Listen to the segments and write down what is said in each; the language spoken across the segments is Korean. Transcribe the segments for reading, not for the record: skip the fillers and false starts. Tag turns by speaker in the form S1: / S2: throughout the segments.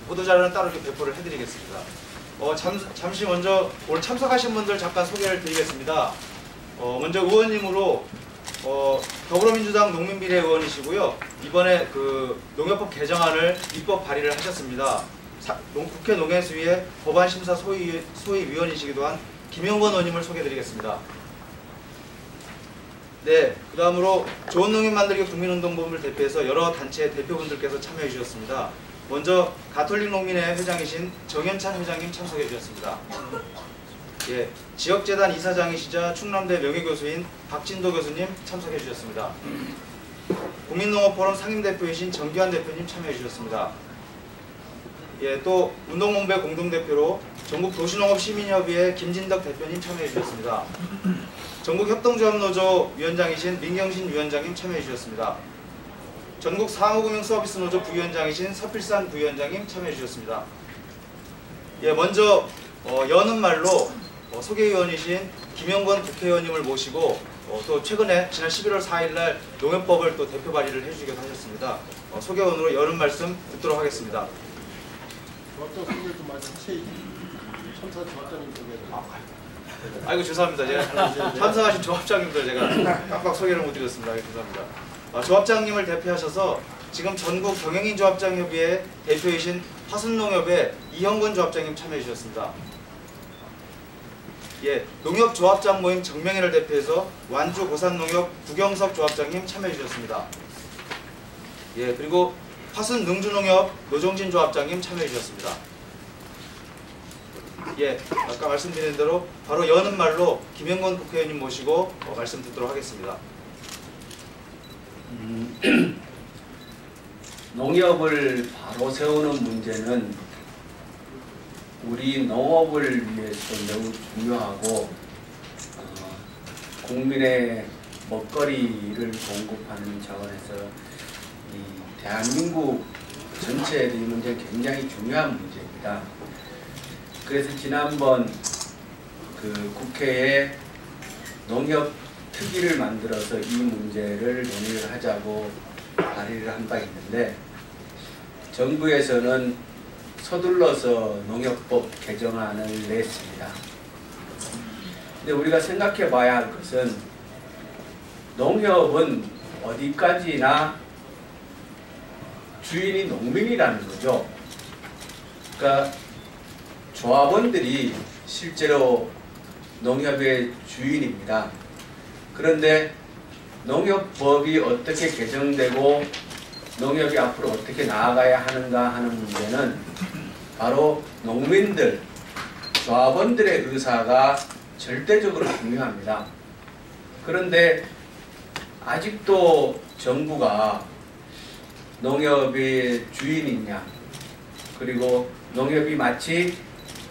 S1: 보도자료는 따로 이렇게 배포를 해드리겠습니다. 잠시 먼저 오늘 참석하신 분들 잠깐 소개를 드리겠습니다. 먼저 의원님으로 더불어민주당 농민비례의원이시고요. 이번에 그 농협법 개정안을 입법 발의를 하셨습니다. 국회 농해수위의 법안심사 소위위원이시기도 한 김영건 의원님을 소개해드리겠습니다. 네, 그 다음으로 좋은 농협 만들기 국민운동본부를 대표해서 여러 단체 대표분들께서 참여해 주셨습니다. 먼저 가톨릭 농민회 회장이신 정현찬 회장님 참석해 주셨습니다. 예, 지역재단 이사장이시자 충남대 명예교수인 박진도 교수님 참석해 주셨습니다. 국민농업포럼 상임대표이신 정기환 대표님 참여해 주셨습니다. 예, 또 운동본부의 공동대표로 전국도시농업시민협의회 김진덕 대표님 참여해 주셨습니다. 전국협동조합노조 위원장이신 민경신 위원장님 참여해 주셨습니다. 전국 사무금융서비스노조 부위원장이신 서필산 부위원장님 참여해 주셨습니다. 예, 먼저 여는 말로 소개위원이신 김영건 국회의원님을 모시고 또 최근에 지난 11월 4일날 농협법을 또 대표 발의를 해주기도 하셨습니다. 소개원으로 여는 말씀 듣도록 하겠습니다.
S2: 조합장 소개 좀 많이 하세요. 참사 조합장님 소개.
S1: 아이고 죄송합니다. 제가 참석하신 조합장님들 제가 깜빡 소개를 못 드렸습니다. 죄송합니다. 조합장님을 대표하셔서 지금 전국 경영인 조합장협의회 대표이신 화순농협의 이형근 조합장님 참여해 주셨습니다. 예, 농협조합장 모임 정명회를 대표해서 완주 고산농협 구경석 조합장님 참여해 주셨습니다. 예, 그리고 화순 능주농협 노종진 조합장님 참여해 주셨습니다. 예, 아까 말씀드린 대로 바로 여는 말로 김영건 국회의원님 모시고 말씀 듣도록 하겠습니다.
S3: 농협을 바로 세우는 문제는 우리 농업을 위해서 매우 중요하고 국민의 먹거리를 공급하는 차원에서 이 대한민국 전체의 이 문제는 굉장히 중요한 문제입니다. 그래서 지난번 그 국회에 농협 특위를 만들어서 이 문제를 논의를 하자고 발의를 한 바 있는데 정부에서는 서둘러서 농협법 개정안을 냈습니다. 근데 우리가 생각해 봐야 할 것은 농협은 어디까지나 주인이 농민이라는 거죠. 그러니까 조합원들이 실제로 농협의 주인입니다. 그런데 농협법이 어떻게 개정되고 농협이 앞으로 어떻게 나아가야 하는가 하는 문제는 바로 농민들, 조합원들의 의사가 절대적으로 중요합니다. 그런데 아직도 정부가 농협의 주인이냐, 그리고 농협이 마치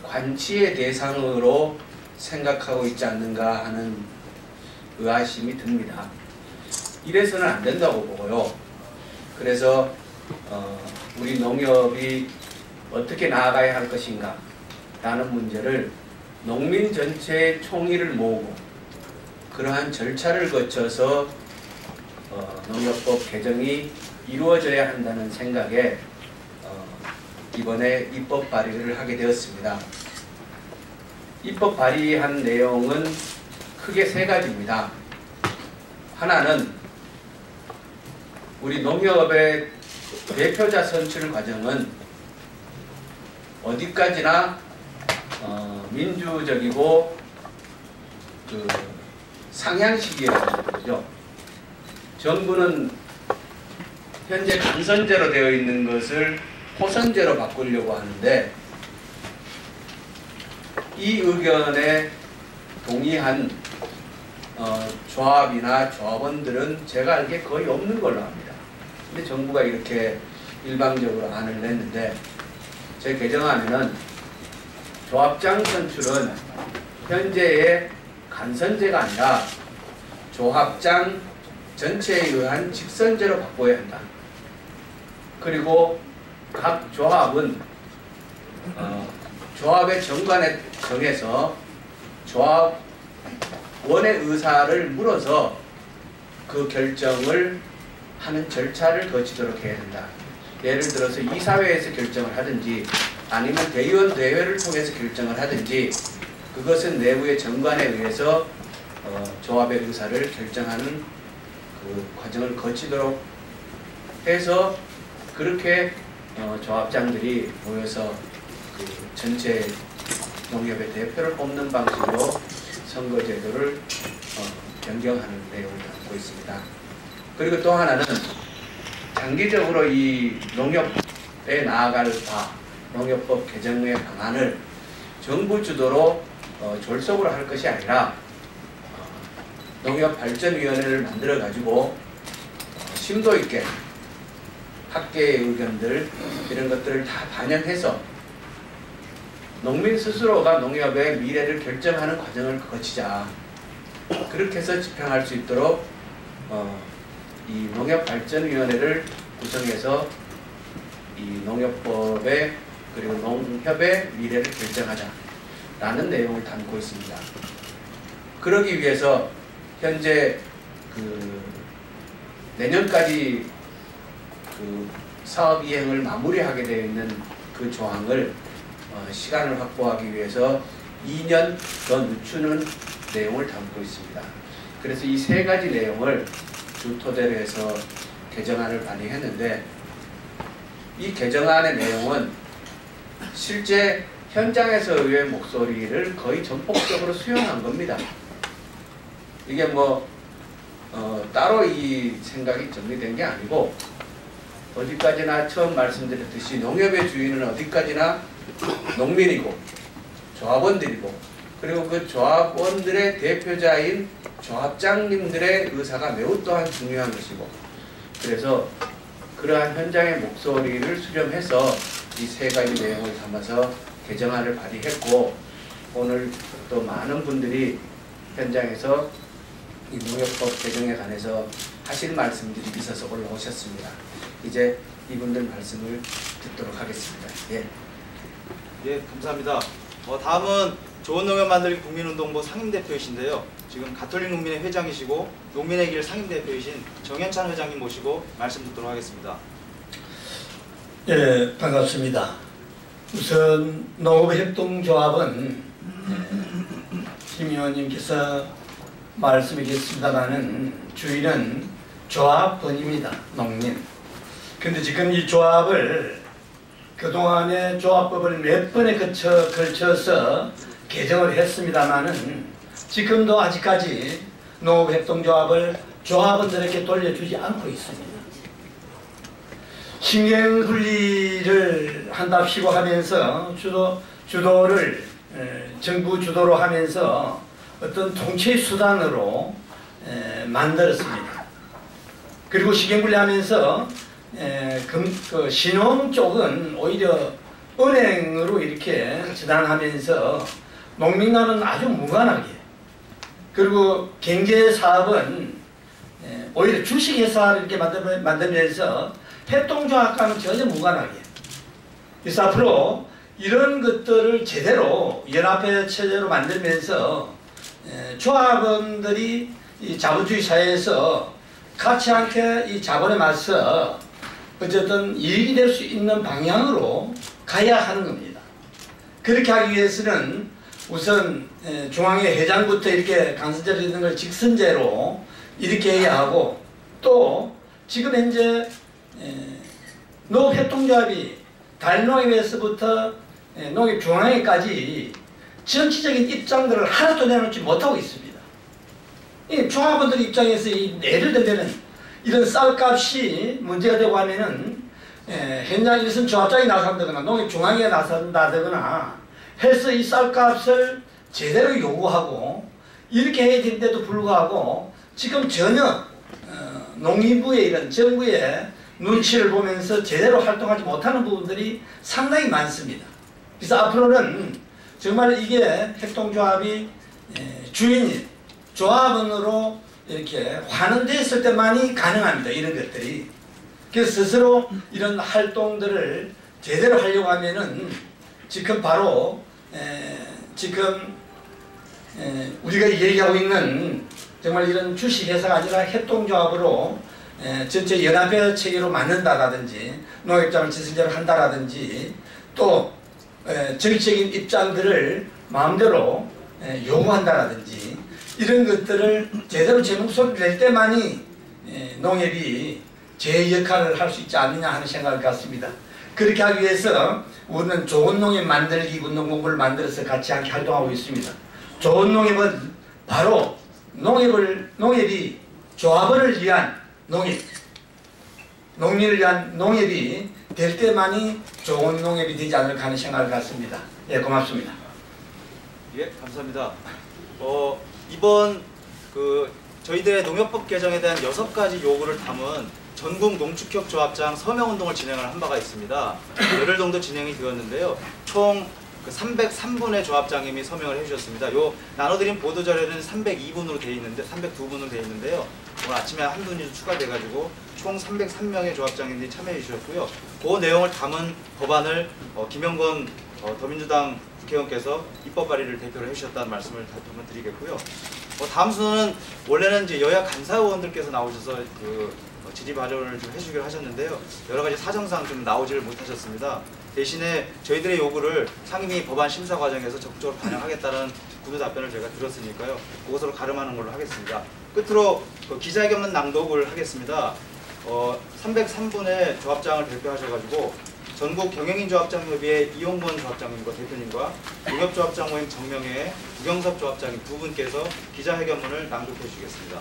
S3: 관치의 대상으로 생각하고 있지 않는가 하는 의아심이 듭니다. 이래서는 안 된다고 보고요. 그래서 우리 농협이 어떻게 나아가야 할 것인가 라는 문제를 농민 전체의 총의를 모으고 그러한 절차를 거쳐서 농협법 개정이 이루어져야 한다는 생각에 이번에 입법 발의를 하게 되었습니다. 입법 발의한 내용은 크게 세 가지입니다. 하나는 우리 농협의 대표자 선출 과정은 어디까지나 민주적이고 그 상향식이라는 거죠. 정부는 현재 간선제로 되어 있는 것을 호선제로 바꾸려고 하는데 이 의견에 동의한 조합이나 조합원들은 제가 알기에 거의 없는 걸로 압니다. 근데 정부가 이렇게 일방적으로 안을 냈는데 제 개정안에는 조합장 선출은 현재의 간선제가 아니라 조합장 전체에 의한 직선제로 바꿔야 한다. 그리고 각 조합은 조합의 정관에 정해서 조합원의 의사를 물어서 그 결정을 하는 절차를 거치도록 해야 된다. 예를 들어서 이사회에서 결정을 하든지 아니면 대의원 대회를 통해서 결정을 하든지 그것은 내부의 정관에 의해서 조합의 의사를 결정하는 그 과정을 거치도록 해서 그렇게 조합장들이 모여서 그 전체 농협의 대표를 뽑는 방식으로 선거제도를 변경하는 내용을 담고 있습니다. 그리고 또 하나는 장기적으로 이 농협에 나아갈 농협법 개정의 방안을 정부 주도로 졸속으로 할 것이 아니라 농협발전위원회를 만들어 가지고 심도 있게 학계의 의견들 이런 것들을 다 반영해서 농민 스스로가 농협의 미래를 결정하는 과정을 거치자. 그렇게 해서 집행할 수 있도록 이 농협발전위원회를 구성해서 이 농협법의 그리고 농협의 미래를 결정하자라는 내용을 담고 있습니다. 그러기 위해서 현재 그 내년까지 그 사업 이행을 마무리하게 되어 있는 그 조항을 시간을 확보하기 위해서 2년 더 늦추는 내용을 담고 있습니다. 그래서 이 세 가지 내용을 주 토대로 해서 개정안을 발의했는데 이 개정안의 내용은 실제 현장에서의 목소리를 거의 전폭적으로 수용한 겁니다. 이게 뭐 따로 이 생각이 정리된 게 아니고 어디까지나 처음 말씀드렸듯이 농협의 주인은 어디까지나 농민이고 조합원들이고 그리고 그 조합원들의 대표자인 조합장님들의 의사가 매우 또한 중요한 것이고 그래서 그러한 현장의 목소리를 수렴해서 이 세 가지 내용을 담아서 개정안을 발의했고 오늘 또 많은 분들이 현장에서 이 농협법 개정에 관해서 하실 말씀들이 있어서 올라오셨습니다. 이제 이분들 말씀을 듣도록 하겠습니다.
S1: 예, 감사합니다. 다음은 좋은 농협 만들기 국민운동부 상임대표이신데요. 지금 가톨릭 농민회 회장이시고 농민의 길 상임대표이신 정현찬 회장님 모시고 말씀 듣도록 하겠습니다.
S4: 예, 반갑습니다. 우선 농업협동조합은 김 의원님께서 말씀하셨습니다마는 주인은 조합원입니다. 농민. 근데 지금 이 조합을 그동안에 조합법을 몇 번에 걸쳐서 개정을 했습니다마는 지금도 아직까지 농업협동조합을 조합원들에게 돌려주지 않고 있습니다. 신경분리를 한답시고 하면서 주도를 정부 주도로 하면서 어떤 통치 수단으로 만들었습니다. 그리고 신경분리하면서 그 신혼 쪽은 오히려 은행으로 이렇게 전환하면서 농민과는 아주 무관하게 그리고 경제사업은 오히려 주식회사를 이렇게 만들면서 협동조합과는 전혀 무관하게 그래서 앞으로 이런 것들을 제대로 연합회 체제로 만들면서 조합원들이 이 자본주의 사회에서 같이 함께 이 자본에 맞서 어쨌든 이익이 될 수 있는 방향으로 가야 하는 겁니다. 그렇게 하기 위해서는 우선 중앙회 회장부터 이렇게 간선제로 있는 걸 직선제로 이렇게 해야 하고 또 지금 현재 농업협동조합이 달농협에서부터 농협중앙회까지 정치적인 입장들을 하나도 내놓지 못하고 있습니다. 이 조합원들 입장에서 예를 들면 이런 쌀값이 문제가 되고 하면은 현장 일선 조합장이 나선다거나 농협중앙회가 나선다거나 해서 이 쌀값을 제대로 요구하고 이렇게 해야 되는데도 불구하고 지금 전혀 농림부의 이런 정부의 눈치를 보면서 제대로 활동하지 못하는 부분들이 상당히 많습니다. 그래서 앞으로는 정말 이게 협동조합이 주인이 조합원으로 이렇게 환원됐을 때만이 가능합니다. 이런 것들이. 그래서 스스로 이런 활동들을 제대로 하려고 하면은 지금 바로 지금 우리가 얘기하고 있는 정말 이런 주식회사가 아니라 협동조합으로 전체 연합회 체계로 만든다라든지 농협장을 지성제로 한다라든지 또 정치적인 입장들을 마음대로 요구한다라든지 이런 것들을 제대로 제 목소리를 낼 때만이 농협이 제 역할을 할 수 있지 않느냐 하는 생각을 갖습니다. 그렇게 하기 위해서 우리는 좋은 농협 만들기 운동본부를 만들어서 같이 함께 활동하고 있습니다. 좋은 농협은 바로 농협이 조합원을 위한 농협, 농민을 위한 농협이 될 때만이 좋은 농협이 되지 않을까 하는 생각을 갖습니다. 예, 고맙습니다.
S1: 예, 감사합니다. 이번 저희들의 농협법 개정에 대한 6가지 요구를 담은 전국 농축협조합장 서명운동을 진행을 한 바가 있습니다. 열흘 정도 진행이 되었는데요. 총 303분의 조합장님이 서명을 해주셨습니다. 요 나눠드린 보도자료는 302분으로 되어 있는데 302분으로 되어 있는데요. 오늘 아침에 한 분이 추가돼가지고 총 303명의 조합장님들이 참여해 주셨고요. 그 내용을 담은 법안을 김영건 더민주당 국회의원께서 입법 발의를 대표를 해주셨다는 말씀을 한번 드리겠고요. 다음 순서는 원래는 이제 여야 간사의원들께서 나오셔서 질의 발언을 좀 해주기로 하셨는데요. 여러 가지 사정상 좀 나오지를 못하셨습니다. 대신에 저희들의 요구를 상임위 법안 심사 과정에서 적극적으로 반영하겠다는 구두 답변을 제가 들었으니까요. 그것으로 가름하는 걸로 하겠습니다. 끝으로 기자회견문 낭독을 하겠습니다. 303분의 조합장을 대표하셔가지고 전국 경영인조합장협의회 이용권 조합장님과 대표님과 농협조합장 모임 정명회 우경섭 조합장님 두 분께서 기자회견문을 낭독해 주시겠습니다.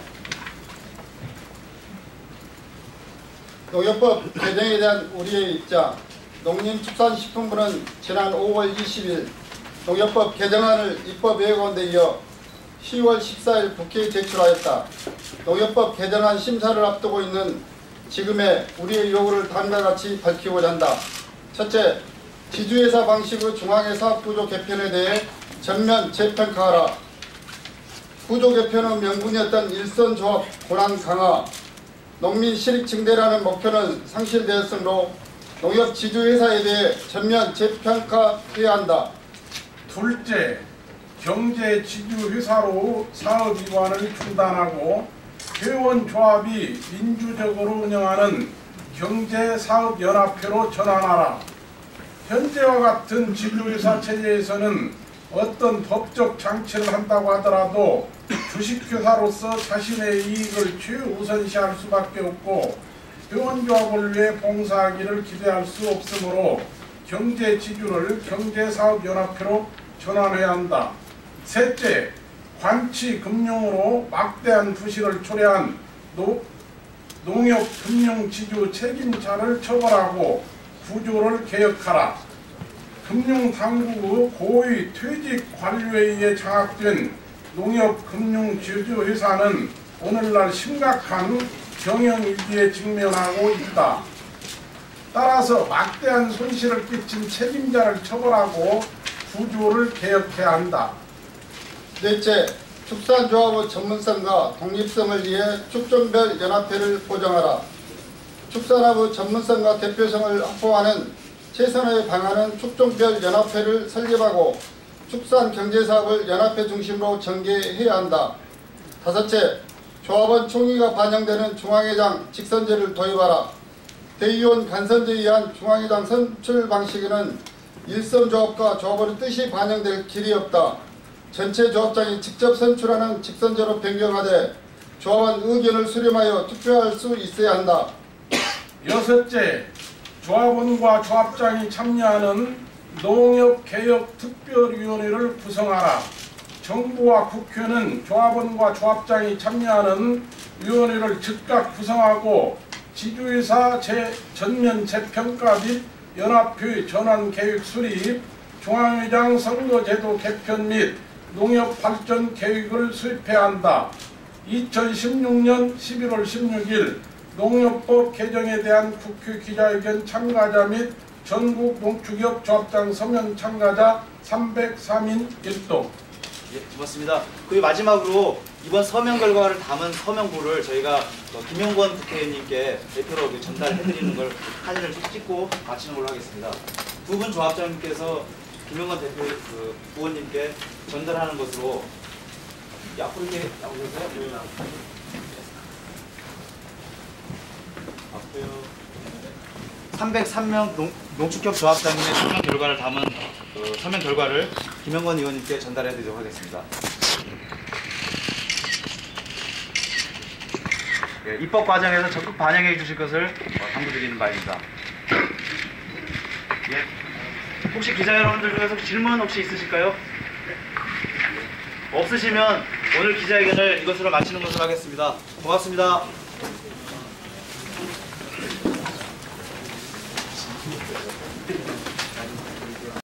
S2: 농협법 개정에 대한 우리의 입장. 농림축산식품부는 지난 5월 20일 농협법 개정안을 입법 예고한 데 이어 10월 14일 국회에 제출하였다. 농협법 개정안 심사를 앞두고 있는 지금의 우리의 요구를 다음과 같이 밝히고자 한다. 첫째, 지주회사 방식의 중앙회 사업구조 개편에 대해 전면 재평가하라. 구조 개편의 명분이었던 일선조합 권한 강화, 농민 실익 증대라는 목표는 상실되었으므로 농협 지주회사에 대해 전면 재평가해야 한다.
S5: 둘째, 경제 지주회사로 사업이관을 중단하고 회원조합이 민주적으로 운영하는 경제사업연합회로 전환하라. 현재와 같은 지주회사 체제에서는 어떤 법적 장치를 한다고 하더라도 주식회사로서 자신의 이익을 최우선시할 수밖에 없고 회원조합을 위해 봉사하기를 기대할 수 없으므로 경제지주를 경제사업연합회로 전환해야 한다. 셋째, 관치금융으로 막대한 부실을 초래한 농협금융지주 책임자를 처벌하고 구조를 개혁하라. 금융당국의 고위 퇴직 관료에 의해 장악된 농협금융지주회사는 오늘날 심각한 경영위기에 직면하고 있다. 따라서 막대한 손실을 끼친 책임자를 처벌하고 구조를 개혁해야 한다.
S2: 넷째, 축산조합의 전문성과 독립성을 위해 축종별 연합회를 보장하라. 축산업의 전문성과 대표성을 확보하는 최선의 방안은 축종별 연합회를 설립하고 축산경제사업을 연합회 중심으로 전개해야 한다. 다섯째, 조합원 총의가 반영되는 중앙회장 직선제를 도입하라. 대의원 간선제에 의한 중앙회장 선출 방식에는 일선조합과 조합원의 뜻이 반영될 길이 없다. 전체 조합장이 직접 선출하는 직선제로 변경하되 조합원 의견을 수렴하여 투표할 수 있어야 한다.
S5: 여섯째, 조합원과 조합장이 참여하는 농협개혁특별위원회를 구성하라. 정부와 국회는 조합원과 조합장이 참여하는 위원회를 즉각 구성하고 지주회사 전면 재평가 및 연합회 전환 계획 수립, 중앙회장 선거제도 개편 및 농협 발전 계획을 수립해야 한다. 2016년 11월 16일 농협법 개정에 대한 국회 기자회견 참가자 및 전국 농축협 조합장 서명 참가자 303인 1동.
S1: 예, 고맙습니다. 그리고 마지막으로 이번 서명 결과를 담은 서명부를 저희가 김용건 국회의원님께 대표로 전달해드리는 걸 사진을 찍고 마치는 걸로 하겠습니다. 두 분 조합장님께서 김용건 대표 의원님께 전달하는 것으로 앞으로 이렇게 나오셔서요. 303명 농축협 조합장님의 서명 결과를 담은 서명 결과를 김영건 의원님께 전달해 드리도록 하겠습니다. 예, 입법 과정에서 적극 반영해 주실 것을 당부드리는 바입니다. 예, 혹시 기자 여러분들 중에서 질문 혹시 있으실까요? 없으시면 오늘 기자회견을 이것으로 마치는 것으로 하겠습니다. 고맙습니다.